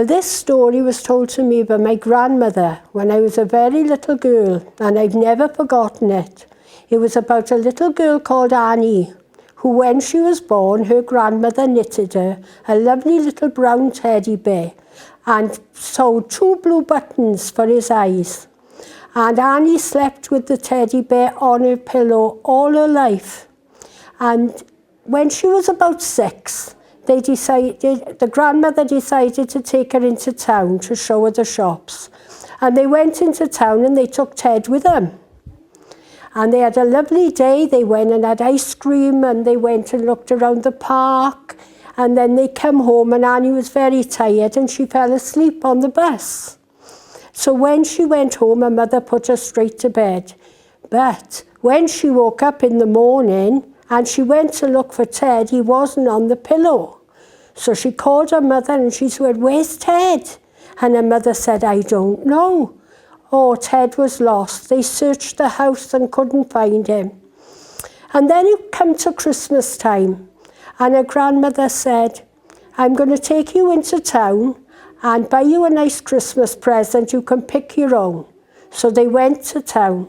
Well, this story was told to me by my grandmother when I was a very little girl, and I've never forgotten it. It was about a little girl called Annie, who when she was born, her grandmother knitted her a lovely little brown teddy bear and sewed 2 blue buttons for his eyes. And Annie slept with the teddy bear on her pillow all her life. And when she was about 6, the grandmother decided to take her into town to show her the shops. And they went into town and they took Ted with them. And they had a lovely day. They went and had ice cream and they went and looked around the park. And then they came home and Annie was very tired and she fell asleep on the bus. So when she went home, her mother put her straight to bed. But when she woke up in the morning and she went to look for Ted, he wasn't on the pillow. So she called her mother and she said, "Where's Ted?" And her mother said, "I don't know." Oh, Ted was lost. They searched the house and couldn't find him. And then it came to Christmas time. And her grandmother said, "I'm going to take you into town and buy you a nice Christmas present. You can pick your own." So they went to town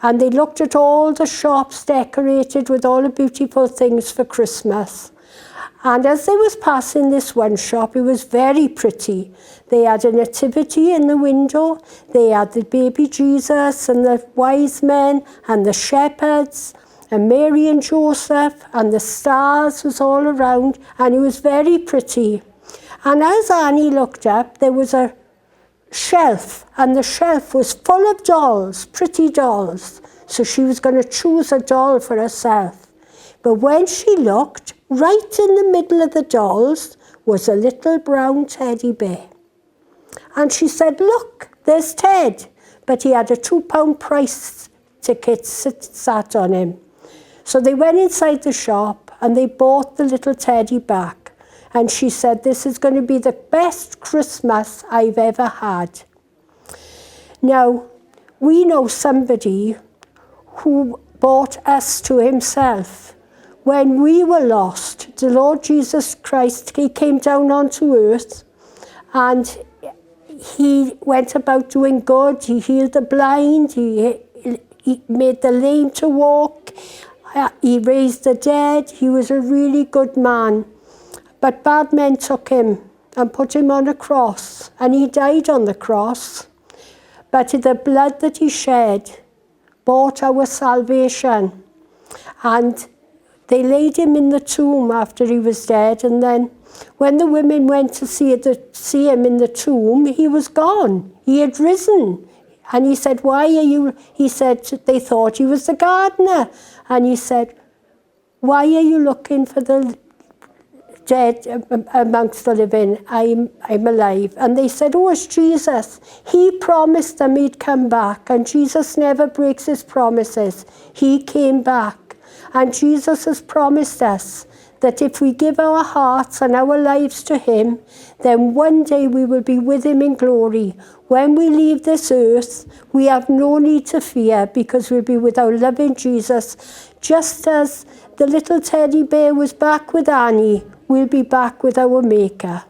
and they looked at all the shops decorated with all the beautiful things for Christmas. And as they was passing this one shop, it was very pretty. They had a nativity in the window. They had the baby Jesus and the wise men and the shepherds and Mary and Joseph, and the stars was all around, and it was very pretty. And as Annie looked up, there was a shelf, and the shelf was full of dolls, pretty dolls. So she was going to choose a doll for herself. But when she looked, right in the middle of the dolls was a little brown teddy bear. And she said, "Look, there's Ted." But he had a £2 price ticket sat on him. So they went inside the shop and they bought the little teddy back. And she said, "This is going to be the best Christmas I've ever had." Now, we know somebody who brought us to himself. When we were lost, the Lord Jesus Christ, he came down onto earth and he went about doing good. He healed the blind, he made the lame to walk, he raised the dead. He was a really good man. But bad men took him and put him on a cross, and he died on the cross. But the blood that he shed bought our salvation. And they laid him in the tomb after he was dead, and then when the women went to see him in the tomb, he was gone. He had risen. And he said, "Why are you?" He said, they thought he was the gardener. And he said, "Why are you looking for the dead amongst the living? I'm alive." And they said, "Oh, it's Jesus. He promised them he'd come back, and Jesus never breaks his promises. He came back. And Jesus has promised us that if we give our hearts and our lives to him, then one day we will be with him in glory. When we leave this earth, we have no need to fear, because we'll be with our loving Jesus. Just as the little teddy bear was back with Annie, we'll be back with our Maker.